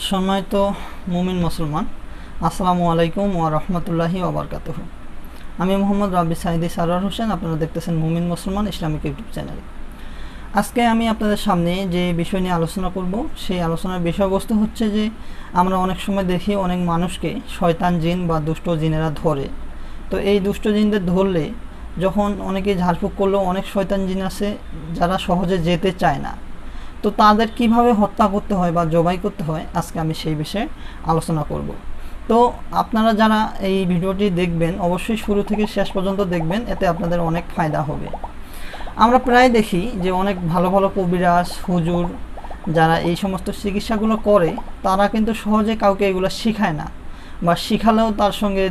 সম্মানিত মুমিন মুসলমান, আসসালামু আলাইকুম ওয়া রাহমাতুল্লাহি ওয়া বারাকাতুহু। আমি মোহাম্মদ রাব্বি সাইদি সারোয়ার হোসেন। আপনারা দেখতেছেন মুমিন মুসলমান ইসলামিক ইউটিউব চ্যানেল। আজকে আমি আপনাদের সামনে যে বিষয় নিয়ে আলোচনা করব, সেই আলোচনার বিষয়বস্তু হচ্ছে যে আমরা অনেক সময় দেখি অনেক মানুষকে শয়তান জিন বা দুষ্ট জিনেরা ধরে। তো এই দুষ্ট জিনদের ধরলে যখন অনেকে ঝাড়ফুঁক করলেও অনেক শয়তান জিন আছে যারা সহজে যেতে চায় না। তো তাদের কিভাবে হত্যা করতে হয় বা জবাই করতে হয়, আজকে আমি সেই বিষয়ে আলোচনা করব। তো আপনারা যারা এই ভিডিওটি দেখবেন অবশ্যই শুরু থেকে শেষ পর্যন্ত দেখবেন, এতে আপনাদের অনেক ফায়দা হবে। আমরা প্রায় দেখি যে অনেক ভালো ভালো কবিরাজ হুজুর যারা এই সমস্ত চিকিৎসাগুলো করে, তারা কিন্তু সহজে কাউকে এগুলো শিখায় না, বা শিখালেও তার সঙ্গে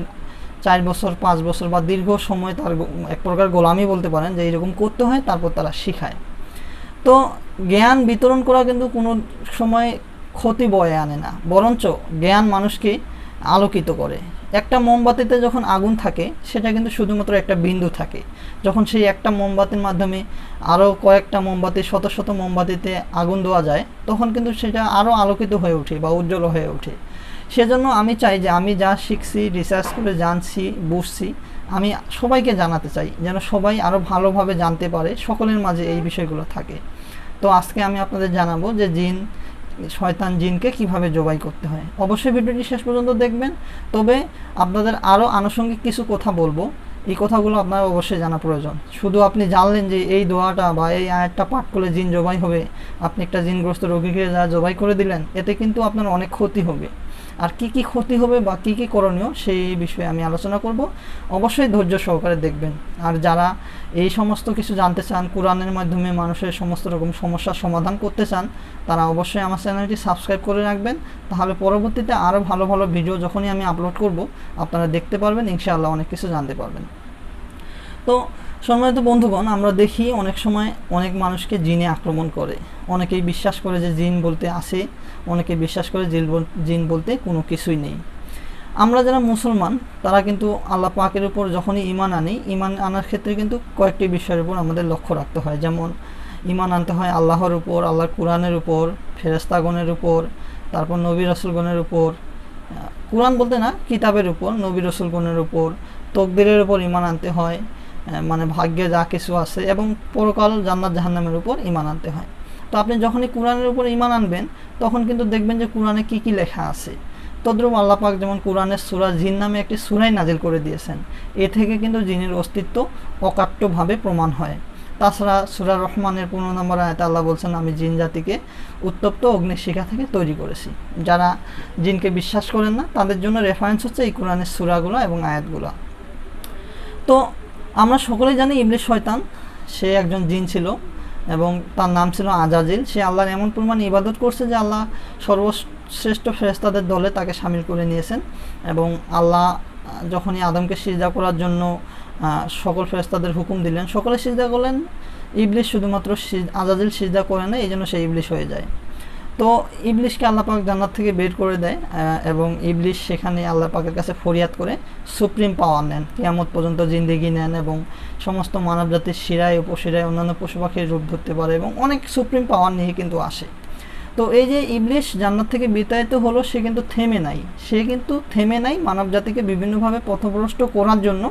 4 বছর 5 বছর বা দীর্ঘ সময় তার এক প্রকার গোলামি বলতে পারেন যে এইরকম করতে হয়, তারপর তারা শিখায়। তো জ্ঞান বিতরণ করা কিন্তু কোনো সময় ক্ষতি বয়ে আনে না, বরঞ্চ জ্ঞান মানুষকে আলোকিত করে। একটা মোমবাতিতে যখন আগুন থাকে, সেটা কিন্তু শুধুমাত্র একটা বিন্দু থাকে। যখন সেই একটা মোমবাতির মাধ্যমে আরও কয়েকটা মোমবাতি, শত শত মোমবাতিতে আগুন দেওয়া যায়, তখন কিন্তু সেটা আরও আলোকিত হয়ে ওঠে বা উজ্জ্বল হয়ে ওঠে। সেজন্য আমি চাই যে আমি যা শিখছি, রিসার্চ করে জানছি, বুঝছি, আমি সবাইকে জানাতে চাই, যেন সবাই আরও ভালোভাবে জানতে পারে, সকলের মাঝে এই বিষয়গুলো থাকে। তো আজকে আমি আপনাদের জানাবো যে শয়তান জিনকে কিভাবে জবাই করতে হয়। অবশ্যই ভিডিওটি শেষ পর্যন্ত দেখবেন। তবে আপনাদের আরও আনুষঙ্গিক কিছু কথা বলবো, এই কথাগুলো আপনার অবশ্যই জানা প্রয়োজন। শুধু আপনি জানলেন যে এই দোয়াটা বা এই আয়াতটা পাঠ করলে জিন জবাই হবে, আপনি একটা জিনগ্রস্ত রোগীকে যা জবাই করে দিলেন, এতে কিন্তু আপনার অনেক ক্ষতি হবে। আর কি কি ক্ষতি হবে বা কি কি করণীয়, সেই বিষয়ে আমি আলোচনা করব। অবশ্যই ধৈর্য সহকারে দেখবেন। আর যারা এই সমস্ত কিছু জানতে চান, কোরআনের মাধ্যমে মানুষের সমস্ত রকম সমস্যার সমাধান করতে চান, তারা অবশ্যই আমার চ্যানেলটি সাবস্ক্রাইব করে রাখবেন। তাহলে পরবর্তীতে আরও ভালো ভালো ভিডিও যখনই আমি আপলোড করব, আপনারা দেখতে পারবেন, ইনশাআল্লাহ অনেক কিছু জানতে পারবেন। তো সম্মানিত বন্ধুগণ, আমরা দেখি অনেক সময় অনেক মানুষকে জিনে আক্রমণ করে। অনেকেই বিশ্বাস করে যে জিন বলতে আসে, অনেকে বিশ্বাস করে জিন বলতে কোনো কিছুই নেই। আমরা যারা মুসলমান, তারা কিন্তু আল্লাহ পাকের উপর যখনই ঈমান আনি, ঈমান আনার ক্ষেত্রে কিন্তু কয়েকটি বিষয়ের উপর আমাদের লক্ষ্য রাখতে হয়। যেমন ঈমান আনতে হয় আল্লাহর উপর, আল্লাহর কোরআনের উপর, ফেরেশতাগণের উপর, তারপর নবী রাসূলগণের উপর, কোরআন বলতে না, কিতাবের উপর, নবী রাসূলগণের উপর, তকদিরের উপর ঈমান আনতে হয়, মানে ভাগ্যে যা কিছু আছে, এবং পরকাল জান্নাত জাহান্নামের উপর ঈমান আনতে হয়। তো আপনি যখনই কোরআনের উপর ঈমান আনবেন, তখন কিন্তু দেখবেন যে কোরআনে কি কি লেখা আছে। তদ্রুপ আল্লাহ পাক যেমন কোরআনের সূরা জিন নামে একটি সূরাই নাজিল করে দিয়েছেন। এ থেকে কিন্তু জিনের অস্তিত্ব অকাট্যভাবে প্রমাণ হয়। তাছাড়া সূরা রহমানের 15 নম্বর আয়াতে আল্লাহ বলছেন, আমি জিন জাতিকে উত্তপ্ত অগ্নির শিখা থেকে তৈরি করেছি। যারা জিনকে বিশ্বাস করেন না, তাদের জন্য রেফারেন্স হচ্ছে এই কোরআনের সূরাগুলো এবং আয়াতগুলো। তো আমরা সকলেই জানি ইবলিস শয়তান, সে একজন জিন ছিল এবং তার নাম ছিল আজাজিল। সে আল্লাহর এমন পরিমাণ ইবাদত করছে যে আল্লাহ সর্বশ্রেষ্ঠ ফেরেশতাদের দলে তাকে শামিল করে নিয়েছেন। এবং আল্লাহ যখনই আদমকে সিজদা করার জন্য সকল ফেরেশতাদের হুকুম দিলেন, সকলে সিজদা করলেন, ইবলিস শুধুমাত্র আজাজিল সিজদা করে না, এই জন্য সে ইবলিস হয়ে যায়। তো ইবলিশকে আল্লাহ পাক জান্নাত থেকে বের করে দেয়, এবং ইবলিশ সেখানে আল্লাহ পাকের কাছে ফরিয়াদ করে সুপ্রিম পাওয়ার নেন, কিয়ামত পর্যন্ত জিন্দেগি নেন, এবং সমস্ত মানব জাতির শিরায় উপশিরায় অন্যান্য পশু পাখির রূপ ধরতে পারে, এবং অনেক সুপ্রিম পাওয়ার নিয়ে কিন্তু আসে। তো এই যে ইবলিশ জান্নাত থেকে বিতাড়িত হলো, সে কিন্তু থেমে নাই মানব জাতিকে বিভিন্নভাবে পথভ্রষ্ট করার জন্য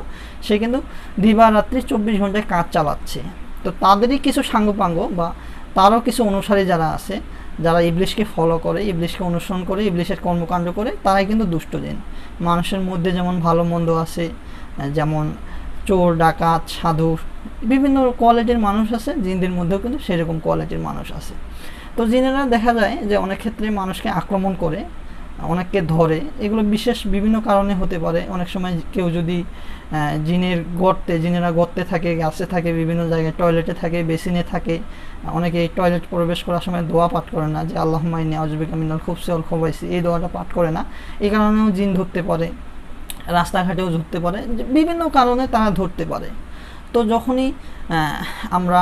সে কিন্তু দিবারাত্রি 24 ঘন্টায় কাজ চালাচ্ছে। তো তাদেরই কিছু সাঙ্গপাঙ্গ বা তারও কিছু অনুসারী যারা আছে, যারা ইবলিশকে ফলো করে, ইবলিশকে অনুসরণ করে, ইবলিশের কর্মকাণ্ড করে, তারাই কিন্তু দুষ্ট জিন। মানুষের মধ্যে যেমন ভালো মন্দ আছে, যেমন চোর ডাকাত সাধু বিভিন্ন কোয়ালিটির মানুষ আছে, জিনদের মধ্যেও কিন্তু সেরকম কোয়ালিটির মানুষ আছে। তো জিনেরা দেখা যায় যে অনেক ক্ষেত্রে মানুষকে আক্রমণ করে, অনেককে ধরে। এগুলো বিশেষ বিভিন্ন কারণে হতে পারে। অনেক সময় কেউ যদি জিনেরা গর্তে থাকে, গাছে থাকে, বিভিন্ন জায়গায় টয়লেটে থাকে, বেসিনে থাকে। অনেকে এই টয়লেট প্রবেশ করার সময় দোয়া পাঠ করে না, যে আল্লাহুম্মা ইন্নী আউযু বিকা মিনাল খুবসি ওয়াল খুবাইসি, এই দোয়াটা পাঠ করে না। এই কারণেও জিন ধরতে পারে, রাস্তাঘাটেও ধরতে পারে, বিভিন্ন কারণে তারা ধরতে পারে। তো যখনই আমরা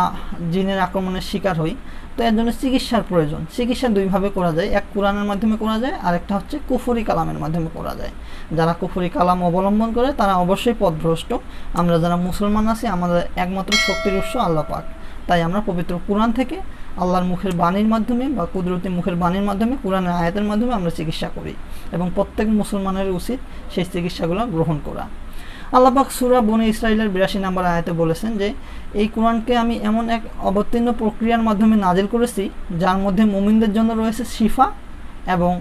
জিনের আক্রমণের শিকার হই, তো এর জন্য চিকিৎসার প্রয়োজন। চিকিৎসা দুইভাবে করা যায়, এক কোরআনের মাধ্যমে করা যায়, আর একটা হচ্ছে কুফরি কালামের মাধ্যমে করা যায়। যারা কুফরি কালাম অবলম্বন করে তারা অবশ্যই পথভ্রষ্ট। আমরা যারা মুসলমান আছি, আমাদের একমাত্র শক্তির উৎস আল্লাহ পাক। তাই আমরা পবিত্র কোরআন থেকে আল্লাহর মুখের বাণীর মাধ্যমে বা কুদরতি মুখের বাণীর মাধ্যমে, কোরআনের আয়াতের মাধ্যমে আমরা চিকিৎসা করি, এবং প্রত্যেক মুসলমানের উচিত সেই চিকিৎসাগুলো গ্রহণ করা। আল্লাহ পাক সূরা বনী ইসরাঈলের ৮২ নম্বর আয়াতে বলেছেন যে এই কোরআনকে আমি এমন এক অবতীর্ণ প্রক্রিয়ার মাধ্যমে নাজিল করেছি যার মধ্যে মুমিনদের জন্য রয়েছে শিফা, এবং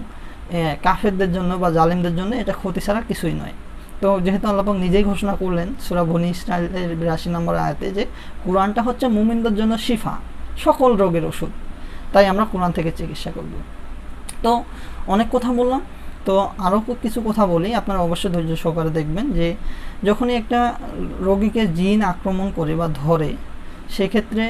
কাফেরদের জন্য বা জালিমদের জন্য এটা ক্ষতি ছাড়া কিছুই নয়। তো যেহেতু আল্লাহ পাক নিজেই ঘোষণা করলেন সূরা বনী ইসরাঈলের ৮২ নম্বর আয়াতে যে কোরআনটা হচ্ছে মুমিনদের জন্য শিফা, সকল রোগের ওষুধ, তাই আমরা কোরআন থেকে চিকিৎসা করব। তো অনেক কথা বললাম, তো আরও কিছু কথা বলি, আপনারা অবশ্যই ধৈর্য সহকারে দেখবেন। যে যখনই একটা রোগীকে জিন আক্রমণ করে বা ধরে, সেক্ষেত্রে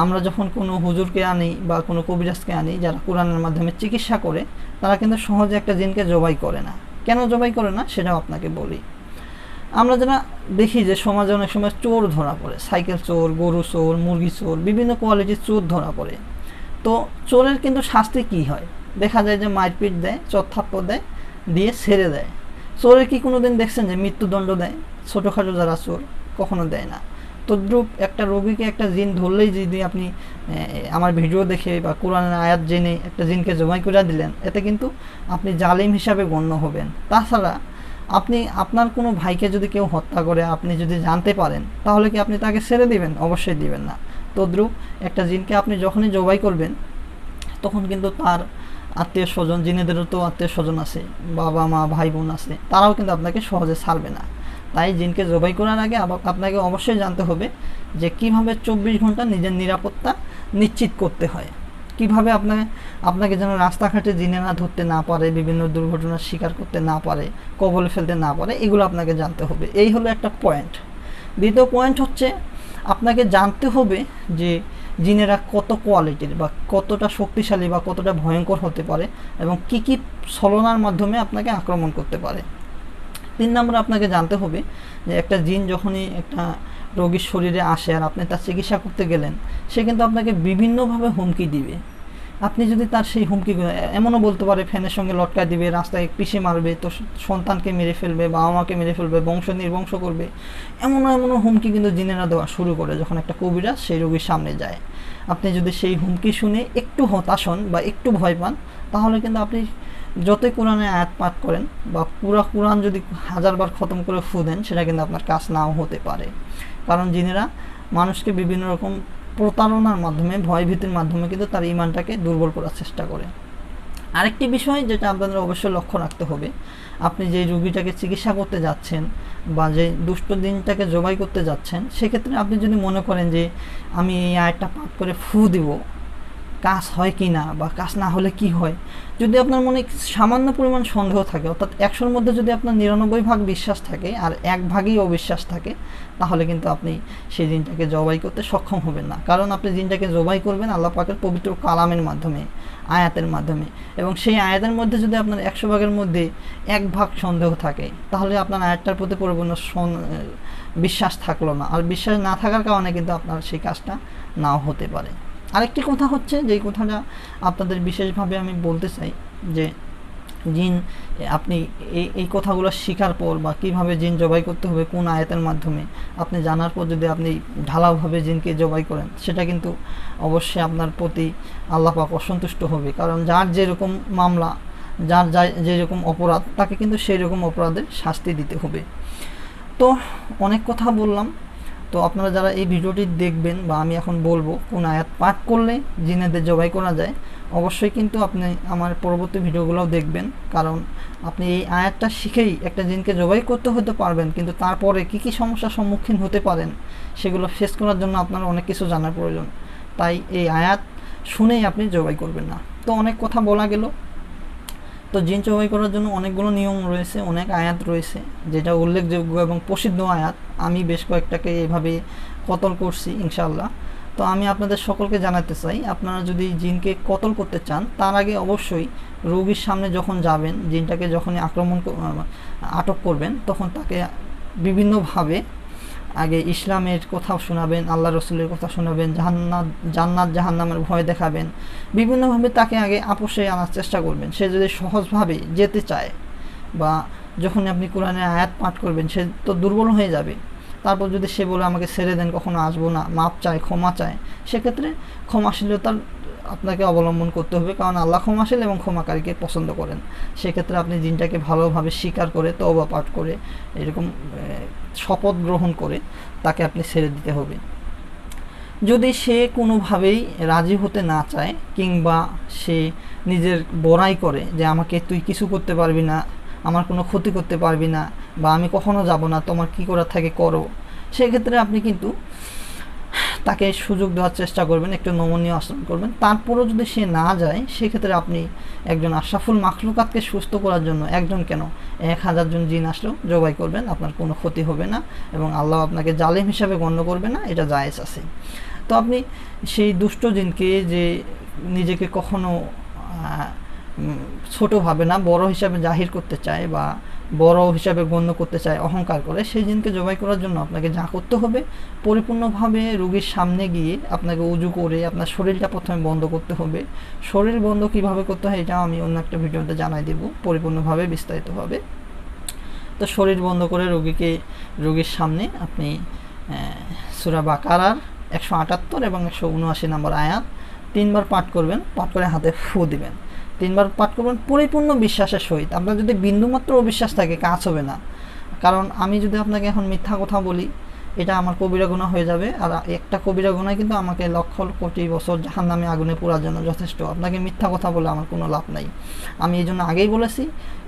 আমরা যখন কোনো হুজুরকে আনি বা কোনো কবিরাজকে আনি যারা কোরআনের মাধ্যমে চিকিৎসা করে, তারা কিন্তু সহজে একটা জিনকে জবাই করে না। কেন জবাই করে না সেটাও আপনাকে বলি। আমরা যারা দেখি যে সমাজে অনেক সময় চোর ধরা পড়ে, সাইকেল চোর, গরু চোর, মুরগি চোর, বিভিন্ন কোয়ালিটির চোর ধরা পড়ে। তো চোরের কিন্তু শাস্তি কী হয়? দেখা যায় যে মারপিট দেয়, চড়থাপ্পড় দেয়, দিয়ে ছেড়ে দেয়। চোরের কি কোনো দিন দেখছেন যে মৃত্যুদণ্ড দেয়? ছোটোখাটো যারা চোর কখনো দেয় না। তদ্রূপ একটা রোগীকে একটা জিন ধরলেই যদি আপনি আমার ভিডিও দেখে বা কোরআনের আয়াত জেনে একটা জিনকে জবাই করে দিলেন, এতে কিন্তু আপনি জালিম হিসাবে গণ্য হবেন। তাছাড়া আপনি আপনার কোনো ভাইকে যদি কেউ হত্যা করে আপনি যদি জানতে পারেন, তাহলে কি আপনি তাকে ছেড়ে দিবেন? অবশ্যই দিবেন না। তদ্রূপ একটা জিনকে আপনি যখনই জবাই করবেন, তখন কিন্তু তার আত্মীয় স্বজন, জিনেদেরও তো আত্মীয় স্বজন আছে, বাবা মা ভাই বোন আছে, তারাও কিন্তু আপনাকে সহজে ছাড়বে না। তাই জিনকে জবাই করার আগে আপনাকে অবশ্যই জানতে হবে যে কিভাবে ২৪ ঘন্টা নিজের নিরাপত্তা নিশ্চিত করতে হয়, কিভাবে আপনাকে যেন রাস্তাঘাটে জিনেরা ধরতে না পারে, বিভিন্ন দুর্ঘটনার শিকার করতে না পারে, কবলে ফেলতে না পারে, এগুলো আপনাকে জানতে হবে। এই হলো একটা পয়েন্ট। দ্বিতীয় পয়েন্ট হচ্ছে আপনাকে জানতে হবে যে জিনেরা কত কোয়ালিটির বা কতটা শক্তিশালী বা কতটা ভয়ঙ্কর হতে পারে, এবং কি কি ছলনার মাধ্যমে আপনাকে আক্রমণ করতে পারে। ৩ নম্বরে আপনাকে জানতে হবে যে একটা জিন যখনই একটা রোগীর শরীরে আসে আর আপনি তার চিকিৎসা করতে গেলেন, সে কিন্তু আপনাকে বিভিন্নভাবে হুমকি দিবে। আপনি যদি তার সেই হুমকিগুলো, এমনও বলতে পারে ফ্যানের সঙ্গে লটকায় দিবে, রাস্তায় পিষে মারবে, তো সন্তানকে মেরে ফেলবে, বাবা মাকে মেরে ফেলবে, বংশ নির্বংশ করবে, এমনও হুমকি কিন্তু জিনেরা দেওয়া শুরু করে যখন একটা কবিরাজ সেই রোগীর সামনে যায়। আপনি যদি সেই হুমকি শুনে একটু হতাশ হন বা একটু ভয় পান, তাহলে কিন্তু আপনি যতই কোরআনে আয়াত পাঠ করেন বা পুরা কোরআন যদি 1000 বার খতম করে ফু দেন, সেটা কিন্তু আপনার কাজ নাও হতে পারে। কারণ জিনেরা মানুষকে বিভিন্ন রকম প্রতারণার মাধ্যমে, ভয়ভীতির মাধ্যমে কিন্তু তার ইমানটাকে দুর্বল করার চেষ্টা করে। আরেকটি বিষয় যেটা আপনাদের অবশ্যই লক্ষ্য রাখতে হবে, আপনি যে রোগীটাকে চিকিৎসা করতে যাচ্ছেন বা যে দুষ্ট দিনটাকে জবাই করতে যাচ্ছেন, সেক্ষেত্রে আপনি যদি মনে করেন যে আমি এই আয়াতটা পাঠ করে ফু দিব, কাজ হয় কি না বা কাজ না হলে কি হয়, যদি আপনার মনে সামান্য পরিমাণ সন্দেহ থাকে, অর্থাৎ 100-র মধ্যে যদি আপনার 99 ভাগ বিশ্বাস থাকে আর 1 ভাগই অবিশ্বাস থাকে, তাহলে কিন্তু আপনি সেই জিনটাকে জবাই করতে সক্ষম হবেন না। কারণ আপনি জিনটাকে জবাই করবেন আল্লাহ পাকের পবিত্র কালামের মাধ্যমে, আয়াতের মাধ্যমে, এবং সেই আয়াতের মধ্যে যদি আপনার 100 ভাগের মধ্যে 1 ভাগ সন্দেহ থাকে, তাহলে আপনার আয়াতটার প্রতি পরিপূর্ণ বিশ্বাস থাকলো না। আর বিশ্বাস না থাকার কারণে কিন্তু আপনার সেই কাজটা নাও হতে পারে। আরেকটি কথা হচ্ছে, যেই কথাটা আপনাদের বিশেষভাবে আমি বলতে চাই, যে জিন আপনি এই কথাগুলো শেখার পর বা কিভাবে জিন জবাই করতে হবে কোন আয়াতের মাধ্যমে আপনি জানার পর যদি আপনি ঢালাওভাবে জিনকে জবাই করেন, সেটা কিন্তু অবশ্যই আপনার প্রতি আল্লাহ পাক অসন্তুষ্ট হবে। কারণ যার যেরকম মামলা, যার যেরকম অপরাধ, তাকে কিন্তু সেই রকম অপরাধের শাস্তি দিতে হবে। তো অনেক কথা বললাম। তো আপনারা যারা এই ভিডিওটি দেখবেন বা আমি এখন বলবো কোন আয়াত পাঠ করলে জিনেদের জবাই করা যায়, অবশ্যই কিন্তু আপনি আমার পরবর্তী ভিডিওগুলোও দেখবেন। কারণ আপনি এই আয়াতটা শিখেই একটা জিনকে জবাই করতে হতে পারবেন, কিন্তু তারপরে কি কি সমস্যার সম্মুখীন হতে পারেন সেগুলো ফেস করার জন্য আপনার অনেক কিছু জানার প্রয়োজন। তাই এই আয়াত শুনেই আপনি জবাই করবেন না। তো অনেক কথা বলা গেল। তো জিন জবাই করার জন্য অনেকগুলো নিয়ম রয়েছে, অনেক আয়াত রয়েছে, যেটা উল্লেখযোগ্য এবং প্রসিদ্ধ আয়াত। আমি বেশ কয়েকটাকে এভাবে কতল করছি ইনশাআল্লাহ। তো আমি আপনাদের সকলকে জানাতে চাই, আপনারা যদি জিনকে কতল করতে চান, তার আগে অবশ্যই রোগীর সামনে যখন যাবেন, জিনটাকে যখনই আটক করবেন, তখন তাকে বিভিন্নভাবে আগে ইসলামের কথা শোনাবেন, আল্লাহ রসুলের কথা শোনাবেন, জান্নাত জাহান্নামের ভয় দেখাবেন, বিভিন্নভাবে তাকে আগে আপোষে আনার চেষ্টা করবেন। সে যদি সহজভাবে যেতে চায় বা যখন আপনি কোরআনের আয়াত পাঠ করবেন, সে তো দুর্বল হয়ে যাবে। তারপর যদি সে বলে আমাকে ছেড়ে দেন, কখনো আসবো না, মাপ চায়, ক্ষমা চায়, সেক্ষেত্রে ক্ষমাশীলতার আপনাকে অবলম্বন করতে হবে, কারণ আল্লাহ ক্ষমাশীল এবং ক্ষমাকারীকে পছন্দ করেন। সেক্ষেত্রে আপনি জিনটাকে ভালোভাবে স্বীকার করে তওবা পাঠ করে এরকম শপথ গ্রহণ করে তাকে আপনি ছেড়ে দিতে হবে। যদি সে কোনোভাবেই রাজি হতে না চায় কিংবা সে নিজের বড়াই করে যে আমাকে তুই কিছু করতে পারবি না, আমার কোনো ক্ষতি করতে পারবি না, বা আমি কখনো যাব না, তোমার কি করার থাকে করো, সেক্ষেত্রে আপনি কিন্তু তাকে সুযোগ দেওয়ার চেষ্টা করবেন, একটু নমনীয় আচরণ করবেন। তারপরও যদি সে না যায়, সেক্ষেত্রে আপনি একজন আশরাফুল মাখলুকাতকে সুস্থ করার জন্য একজন কেন 1000 জন জিন আসলেও জবাই করবেন, আপনার কোনো ক্ষতি হবে না এবং আল্লাহ আপনাকে জালেম হিসাবে গণ্য করবে না, এটা জায়েজ আছে। তো আপনি সেই দুষ্ট জিনকে যে নিজেকে কখনো ছোট ভাবে না, বড় হিসাবে জাহির করতে চায় বা বড় হিসাবে গণ্য করতে চায়, অহংকার করে, সেই জিনকে জবাই করার জন্য আপনাকে যা করতে হবে, পরিপূর্ণভাবে রোগীর সামনে গিয়ে আপনাকে উজু করে আপনার শরীরটা প্রথমে বন্ধ করতে হবে। শরীর বন্ধ কিভাবে করতে হয় এটা আমি অন্য একটা ভিডিওতে জানাই দেব পরিপূর্ণভাবে, বিস্তারিতভাবে। তো শরীর বন্ধ করে রোগীর সামনে আপনি সূরা বাকারার 178 এবং 179 নম্বর আয়াত 3 বার পাঠ করবেন, পাঠ করে হাতে ফু দিবেন। 3 বার পাঠ করবেন পরিপূর্ণ বিশ্বাসের সহিত। আপনার যদি বিন্দুমাত্র অবিশ্বাস থাকে, কাজ হবে না। কারণ আমি যদি আপনাকে এখন মিথ্যা কথা বলি, এটা আমার কবিরা গুনাহ হয়ে যাবে, আর একটা কবিরা গুনাহ কিন্তু আমাকে লক্ষ কোটি বছর জাহান্নামে আগুনে পোড়ার জন্য যথেষ্ট। আপনাকে মিথ্যা কথা বলে আমার কোনো লাভ নাই। আমি এই জন্য আগেই বলেছি,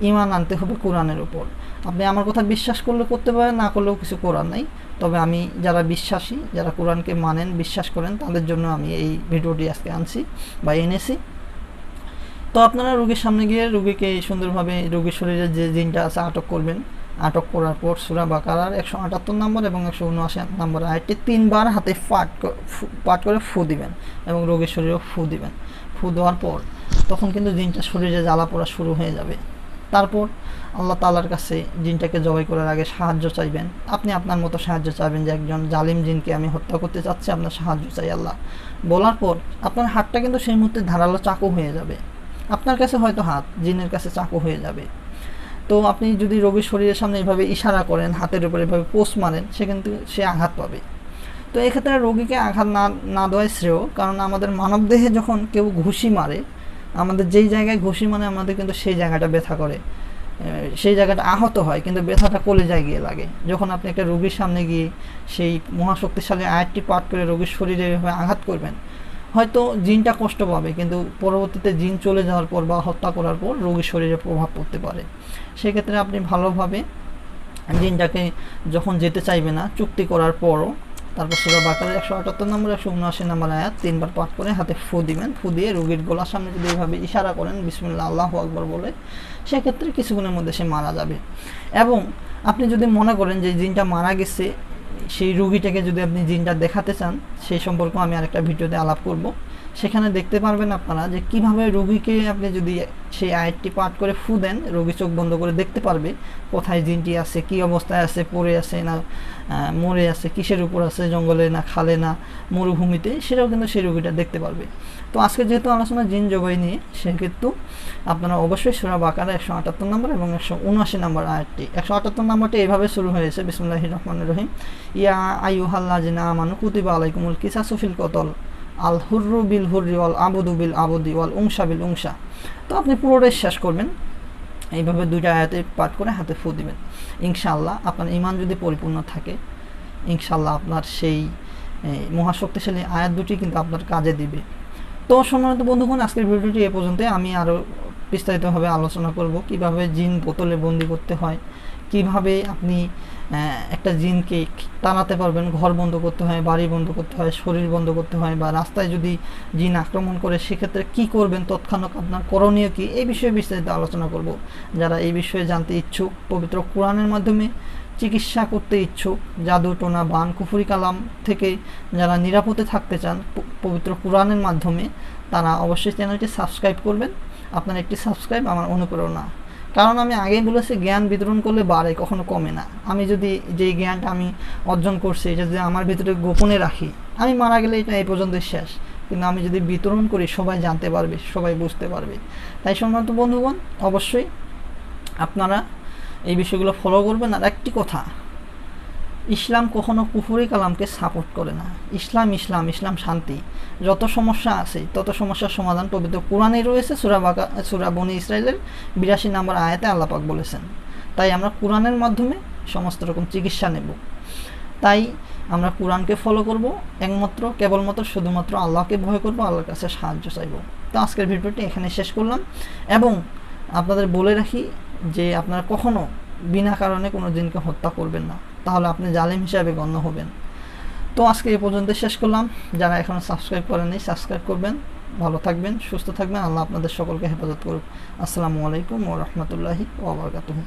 ঈমান আনতে হবে কোরআনের উপর। আপনি আমার কথা বিশ্বাস করলে করতে পারেন, না করলেও কিছু করার নাই। তবে আমি যারা বিশ্বাসী, যারা কোরআনকে মানেন, বিশ্বাস করেন, তাদের জন্য আমি এই ভিডিওটি আজকে আনছি বা এনেছি। তো আপনারা রোগীর সামনে গিয়ে রোগীকে সুন্দরভাবে রোগীর শরীরে যে জিনটা আছে আটক করবেন। আটক করার পর সূরা বাকারার 178 নম্বর এবং 179 নম্বর আয়াতটি 3 বার হাতে পাঠ করে ফু দিবেন এবং রোগীর শরীরেও ফু দিবেন। ফু দেওয়ার পর তখন কিন্তু জিনটা শরীরে জ্বালা পোড়া শুরু হয়ে যাবে। তারপর আল্লাহ তাআলার কাছে জিনটাকে জবাই করার আগে সাহায্য চাইবেন। আপনি আপনার মতো সাহায্য চাইবেন যে একজন জালিম জিনকে আমি হত্যা করতে চাচ্ছি, আপনার সাহায্য চাই আল্লাহ। বলার পর আপনার হাতটা কিন্তু সেই মুহূর্তে ধারালো চাকু হয়ে যাবে। আপনার কাছে হয়তো হাত, জিনের কাছে চাকু হয়ে যাবে। তো আপনি যদি রোগীর শরীরের সামনে এইভাবে ইশারা করেন, হাতের উপরে এভাবে পোস্ট মারেন, সে কিন্তু সে আঘাত পাবে। তো এক্ষেত্রে রোগীকে আঘাত না দেওয়াই শ্রেয়, কারণ আমাদের মানবদেহে যখন কেউ ঘুষি মারে, আমাদের যেই জায়গায় ঘুষি মানে আমাদের কিন্তু সেই জায়গাটা ব্যথা করে, সেই জায়গাটা আহত হয়, কিন্তু ব্যথাটা কলিজায় গিয়ে লাগে। যখন আপনি একটা রোগীর সামনে গিয়ে সেই মহাশক্তিশালী আয়াতটি পাঠ করে রোগীর শরীরে এভাবে আঘাত করবেন, হয়তো জিনটা কষ্ট পাবে, কিন্তু পরবর্তীতে জিন চলে যাওয়ার পর বা হত্যা করার পর রোগীর শরীরে প্রভাব পড়তে পারে। সেক্ষেত্রে আপনি ভালোভাবে জিনটাকে যখন যেতে চাইবে না, চুক্তি করার পরও তারপর সূরা বাকারার 178 নম্বর 179 নম্বর আয়াত 3 বার পাঠ করে হাতে ফু দিবেন। ফু দিয়ে রোগীর গলার সামনে যদি এইভাবে ইশারা করেন বিসমিল্লাহ আল্লাহু আকবার বলে, সেক্ষেত্রে কিছুক্ষণের মধ্যে সে মারা যাবে। এবং আপনি যদি মনে করেন যে জিনটা মারা গেছে, সেই রোগীটাকে যদি আপনি জিনটা দেখাতে চান, সেই সম্পর্কে আমি আরেকটা ভিডিওতে আলাপ করব। সেখানে দেখতে পারবেন আপনারা যে কিভাবে রোগীকে আপনি যদি সেই আয়াতটি পাঠ করে ফু দেন, রোগী চোখ বন্ধ করে দেখতে পারবে কোথায় জিনটি আছে, কি অবস্থায় আছে, পড়ে আছে না মরে আছে, কিসের উপর আছে, জঙ্গলে না খালে না মরুভূমিতে, সেটাও কিন্তু সেই রোগীটা দেখতে পারবে। তো আজকে যেহেতু আলোচনা জিন জবাই নিয়ে, সেক্ষেত্রে আপনারা অবশ্যই সূরা বাকারা 178 নম্বর এবং 179 নম্বর আয়াতটি, 178 নম্বরটি এইভাবে শুরু হয়েছে, বিসমিল্লাহির রহমানির রহিম, ইয়া আইয়ুহাল্লাযিনা আমানু কুতিবা আলাইকুমুল কিসাসু ফিল কতল আল হুররু বিল হুররি ওয়াল আবদু বিল আবদি ওয়াল উংসা বিল উংসা। তো আপনি পুরোটাই শেষ করবেন, এইভাবে 2টা আয়াতে পাঠ করে হাতে ফু দিবেন। ইনশাআল্লাহ আপনার ঈমান যদি পরিপূর্ণ থাকে, ইনশাআল্লাহ আপনার সেই মহাশক্তিশালী আয়াত দুটি কিন্তু আপনার কাজে দিবে। তো সম্মানিত বন্ধুগণ, আজকের ভিডিওটি এ পর্যন্তই। আমি আরও বিস্তারিতভাবে আলোচনা করব কিভাবে জিন বোতলে বন্দি করতে হয়, কিভাবে আপনি একটা জিনকে টানাতে পারবেন, ঘর বন্ধ করতে হয়, বাড়ি বন্ধ করতে হয়, শরীর বন্ধ করতে হয়, বা রাস্তায় যদি জিন আক্রমণ করে সেক্ষেত্রে কি করবেন, তৎক্ষণাৎ আপনার করণীয় কি, এই বিষয়ে বিস্তারিত আলোচনা করব। যারা এই বিষয়ে জানতে ইচ্ছুক, পবিত্র কোরআনের মাধ্যমে চিকিৎসা করতে ইচ্ছুক, জাদু টোনা বান কুফরি কালাম থেকে যারা নিরাপদে থাকতে চান পবিত্র কোরআনের মাধ্যমে, তারা অবশ্যই চ্যানেলটি সাবস্ক্রাইব করবেন। আপনার একটি সাবস্ক্রাইব আমার অনুপ্রেরণা। কারণ আমি আগেই বলেছি, জ্ঞান বিতরণ করলে বাড়ে, কখনো কমে না। আমি যদি যে জ্ঞানটা আমি অর্জন করছি এটা যদি আমার ভিতরে গোপনে রাখি, আমি মারা গেলে এটা এই পর্যন্ত শেষ। কিন্তু আমি যদি বিতরণ করি, সবাই জানতে পারবে, সবাই বুঝতে পারবে। তাই সম্মানিত বন্ধুগণ, অবশ্যই আপনারা এই বিষয়গুলো ফলো করবেন। আর একটি কথা, ইসলাম কখনো কুফরি কালামকে সাপোর্ট করে না। ইসলাম ইসলাম ইসলাম শান্তি। যত সমস্যা আছে তত সমস্যার সমাধান পবিত্র কোরআনে রয়েছে। সূরা বনী ইসরাইলের ৮২ নম্বর আয়াতে আল্লাহ পাক বলেছেন। তাই আমরা কোরআনের মাধ্যমে সমস্ত রকম চিকিৎসা নেব। তাই আমরা কোরআনকে ফলো করব, একমাত্র কেবলমাত্র শুধুমাত্র আল্লাহকে ভয় করব, আল্লাহর কাছে সাহায্য চাইব। তো আজকের ভিডিওটি এখানে শেষ করলাম এবং আপনাদের বলে রাখি যে আপনারা কখনো বিনা কারণে কোনো জিনকে হত্যা করবেন না, তাহলে আপনি জালিম হিসাবে গণ্য হবেন। তো আজকে এই পর্যন্ত শেষ করলাম। যারা এখনও সাবস্ক্রাইব করেননি সাবস্ক্রাইব করবেন। ভালো থাকবেন, সুস্থ থাকবেন। আল্লাহ আপনাদের সকলকে হেফাজত করুক। আসসালামু আলাইকুম ওয়া রাহমাতুল্লাহি ওয়া বারাকাতুহু।